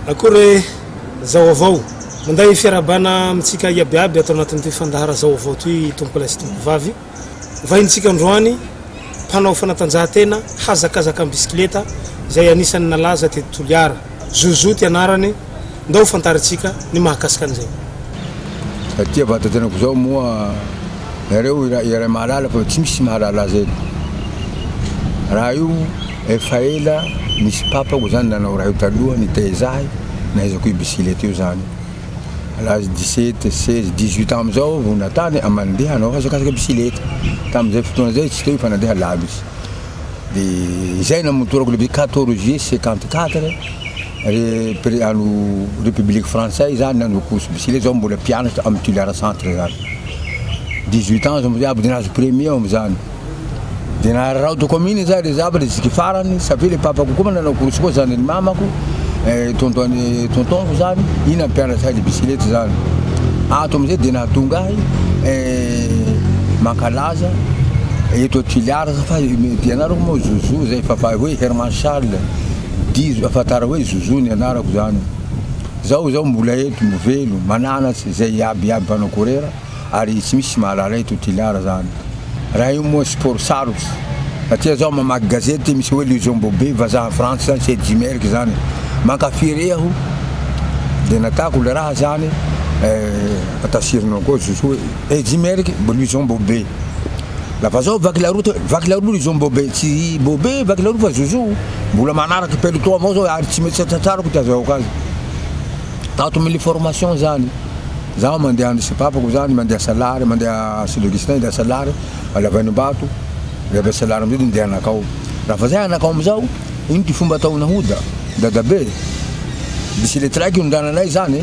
akory zao avao manday fiarabana amitsika iabiaby atao anatin'ity fandahara zao avao toy tompo lasy tompo vavy vahintsika androany mpanao fanatanjahantena hazakazaka amin'ny bisikileta zay anisany nalaza teto Toliara Zouzou ty anarany ndao fantaritsika ny mahakasika an'izay satria vatantenako zao moa nareo iray mahalala fa tsy misy mahalala azy raha io efa ela misy papako zany nanao raha io taloha nitaizahy nahaizako io bisikileta io zany à l'âge 17, 16, 18 ans amizao vao natany amandeha anao hazakazaka bisikileta tamizay fotoana zay tsy teo fa nandeha labis de izay namotorako le 14 juillet 54 ano République française zany nano course bisikileta zao mbola mpianatra amin'ny Toliara centre zany 18 ans zao aby de nahazo premier amizany de nahararaoto commune zay le zaba le ziky farany savia le papako koa nanao course koa zany ny mamako tontonko zany ina mpianatra le bisikileta zany ato amizay de nahatonga ahy mankalaza eto Toliara fa ty anarako moa Zouzou zay fa hoe Herman Charles afatara hoe Zouzou ny anarako zany zao mbola eto mivelo mananatsy zay iabiaby mpanao korera ary tsy misy mahalala eto Toliara zany raha io moa sport sarotsy satria zao mamaky gazety misy hoe Lijon Bobé vazaha France zany c'est Jimerique zany mankafiry aho de natako le raha zany atasirinao koa Zouzou Jimerique Lijon Bobé lafa zao vaky la route Lijon Bobé tsy Bobé vaky la route fa Zouzou mbola manaraky peloton avao zao ary tsy mety tsarako ty azahoako azy tato mille formation zany zaho mandeha andrisy papako zany mandeha Salary mandeha Sud-Augustin mandeha Salary Alavanibato le Salary amizay mandeha anakao lafa zay anakao amizao ino ty fomba ataona hoda dadabe bisikileta raiky ondrananay zany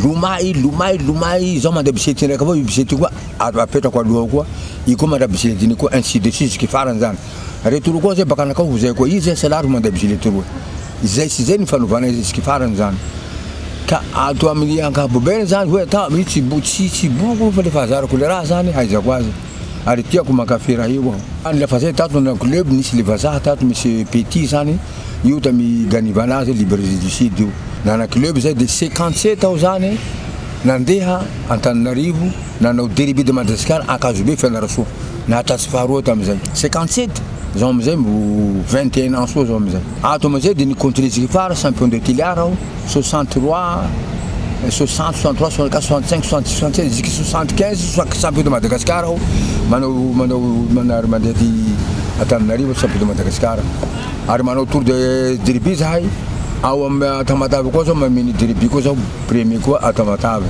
lomay zao mandeha bisikileta raiky avao io bisikileta koa apetrako aloha koa io koa mandeha bisikileta iny koa ainsi de suite jusque farany zany retour koa zay baka anakao zay koa izy Salary mandeha bisikileta roa izay sy zay ny fanovana izy jusque farany zany ka ato amin'ny ankapobeny zany hoe ata tsy boko fa le fahazarako le raha zany haizako azy ary tiako mankafy raha io any lafa zay tato na club nisy le vazaha tato misy Petit zany io tamy Ganivana zay Liberté du Sud io nana club zay de 57 aho zany nandeha Antananarivo nanao déribé de Madagascar Akazobe Fianarantsoa nahatratsy faharoa tamizay 57 zao amizay mbo 21 ans soa zao amizay ato amizay de nicontrole ziky fara champion de Toliara aho 63 60, 63, 64, 65, 66, 67, ziky 75 champion de Madagascar aho manao mandeha ty Antananarivo champion de Madagascar ary manao tour de déribé zahay ao amy Tamatave koa zao maminy déribé koa zao premier koa Tamatave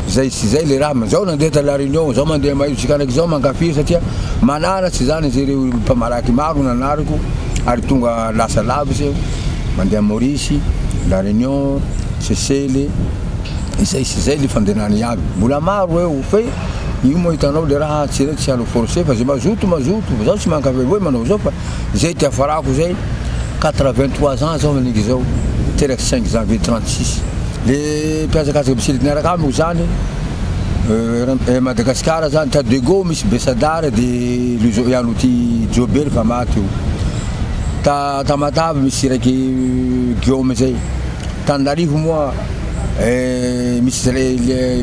zay sy zay le raha zao nandeha ta La Réunion zao mandeha maizika anaiky zao mankafiry satria mananatsy zany zay reo mpamaraky maro nanariko ary tonga lasa lavitsy mandeha Maurice La Réunion Seychelles izay sy zay le fandenany aby mbola maro eo fa io moa hitanao le raha tsy alo forcé fa zay mazoto zao tsy mankafy hoe manao zao fa zay ty afarako zay 83 ans zao maniky zao teraky 5 janvier 36 le mpiazakazaky bisikileta niaraka amiko zany Madagascar zany ta De Gaulle misy Bessadar de iano ty Jobel fa maty io ta Tamatave misy raiky Guillaume zay Tananarivo moa misy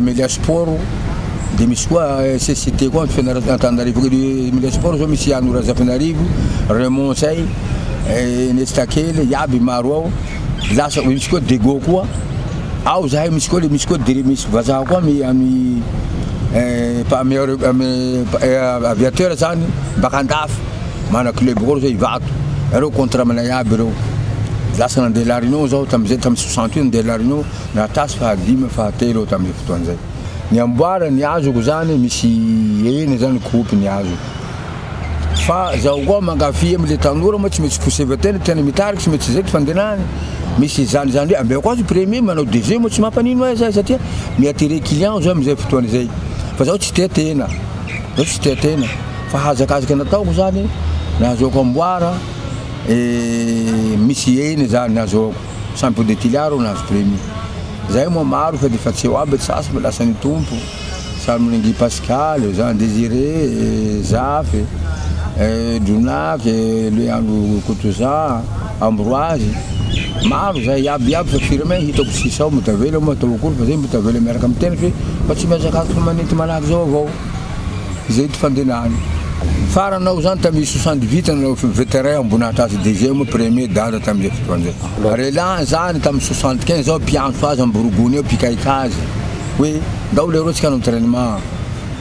Melia Sport de misy koa CCT koa Tananarivo Melia Sport zao misy Anoura Zafanarivo Raymond zay Nestakele iaby maro ao lasa misy koa De Gaulle koa ao zahay misy koa misy vazaha koa ami aviateur zany baka andafy mana club koa zay Ivato reo contrat manay aby reo lasa nandeha La Réunion zao tamizay tamy 68 nandeha La Réunion natasy fahadimy fahatelo tamizay fotoana zay ny amboara ny azoko zany misy eny zany coupe ny azo fa zaho koa mankafy amile tanora moa tsy mety poseva tena mitariky tsy mety zay ty fandenany misy zany hoe ambeko azy premier manao deuxième moa tsy mampanino azy zay satria miattirer client zao amizay fotoana zay fa zaho tsy tia tena fa hazakazaky nataoko zany nahazoako amboara misy eny zany nahazoako champion de Toliara nahazo premier zay moa maro fa defa tsy eo aby sasy mba lasa ny tompo Salmoningui Pascal zany Désiré Zafy Dronaky Leandro Kotoza Ambroise maro zay iabiaby fa firme hitako sisao mitavela matavakolo fa zay mitavela miaraka amin'ny tena fe fa tsy mihazakazo fa manety malaky zao avao zay ty fandenany faranao zany tamisy 68 nanao vétéran ambonahitra azy deuxième premier dada tamizay fotoan'izay relan zany tamy 75 zao mpiantso azy amborogony eo mpikaika azy hoe ndao le rô tsika hanao entraînement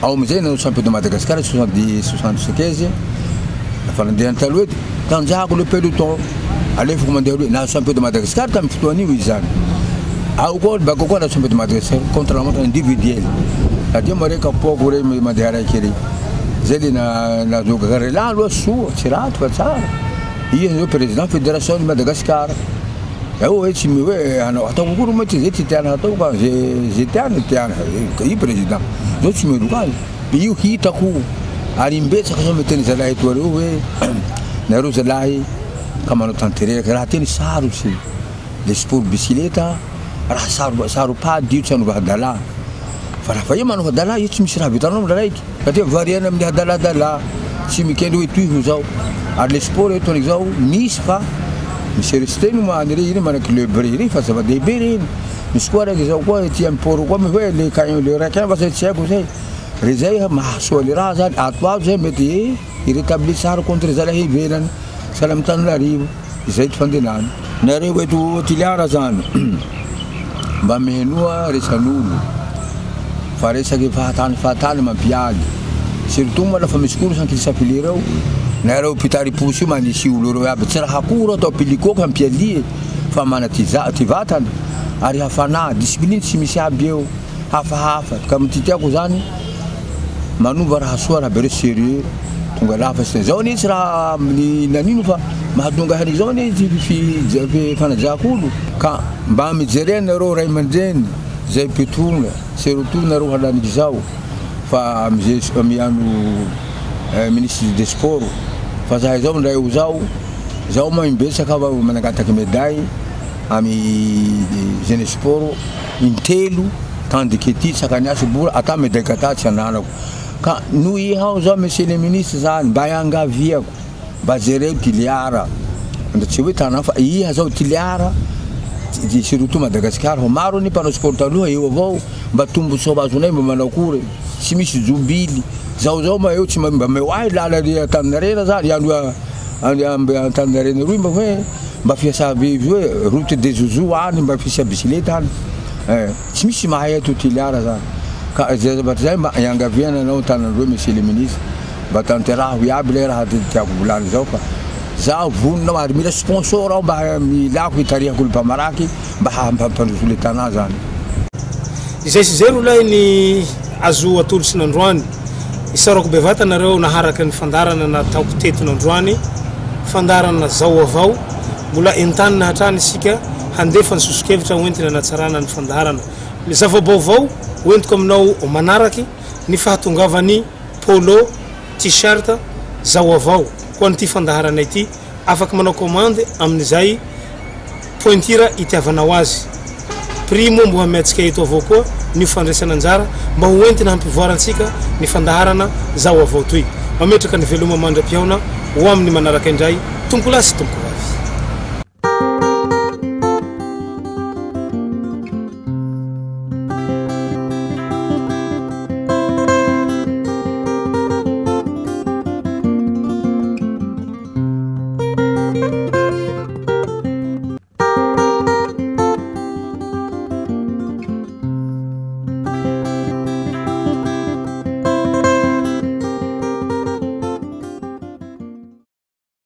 ao amizay nanao champion de Madagascar 75 lafa nandeha taloha ety tanjahako le peloton alefako mandeha hoe na champion de Madagascar tamy fotoan'io izy zany ao koa bako koa na champion de Madagascar contre la montre individuelle satria mareka poko re mandeha raiky ery zay le nazoga relan aloha soa tsy raty fa tsara izy zao président fédération de Madagascar ao hoe tsy hoe ataoko koa romaty zay ty tiana atao ka zay tiana i président zao tsy meloka azy io hitako ary imbetsaka zao meteny zalahy eto areo hoe nareo zalahy ka manao tanteraka raha teny sarotsy le sport bicyclette raha saropady io tsy hanova hadalà fa raha fa io manova hadalà io tsy misy raha vitanao raiky satria variana amin'ny hadaladalà tsy mikendry hoe toivo zao ary le sport eto zao misy fa misy resteny many re iny mana club re fa zava-dehibe reny misy koa raiky zao koa ty amporo koa hoe le raiky fa zay tsy haiko zay re zay mahasoa le raha zany ato azo zay mety irétabli tsara contre zalahy ivelany sahala amin'ny Tananarivo izay ty fandenany nareo eto Tiliara zany mba mihenoa resan'olo fa resaky fahatany mampialy surtout moa lafa misy koro sankilisa-pili reo nareo pitariposy io manisy olo reo aby tsy raha koro atao pilikoko ampialie fa mana ty vatany ary hafanà discipline tsy misy aby eo hafahafa ka mititiako zany manova raha soa raha bere sérieux tonga lafa sy zao nisy raha nanino fa mahatonga hanik zao nisy fanajako olo ka mba mijerena nareo ray aman-dreny zay petonga surtout nareo halaniky zao fa miano ministre des sports fa zahay zao ndray zao mimbetsaka manangataky médaille ami jeune sport intelo tandika ety sakany asy bora ata médaille kata tsy ananako ka no ihao zao monsieur le ministre zany mba iangaviako mba jereo Tiliara tsy hoe tana fa iha zao Tiliara surtout Madagascar maro ny mpanao sport aloha eo avao mba tombo soabazonay mba manao kory tsy misy jobily zao ma eo tsy mba meoay lala Tanarena zany andro Tanarena roy mba hoe mba fiasa hoe route des Zouzou any mba fiasa bicyclette any tsy misy mahay eto Tiliara zany ka zay mba iangaviana anao tanandreo monsieur le ministre mba tanteraha iaby le raha tiako volany zao fa zaho voninao ary mila sponsor ao mba milako hitarihako olo mpamaraky mba hampandroso le tanà zany izay sy zay rolahy ny azo atolotsy nandroany isarako bevata nareo naharaka ny fandarana nataoko teto nandroany fandarana zao avao mbola entany nahatrany isika handefa ny sosokevitra hoentina natsarana ny fandarana le zavabaovao hoentiko aminao manaraky ny fahatongavany polo t-shirt zao avao ho an'ity fandaharana ity afaky manao commande amin'izay pointira itiavanao azy prix moa mbo hametsika eto avao koa ny fandraisana anjara mba hoentina hampivoarantsika ny fandaharana zao avao toy mametraka ny veloma mandra-piaona ho amin'ny manaraka indray tompolasy tompo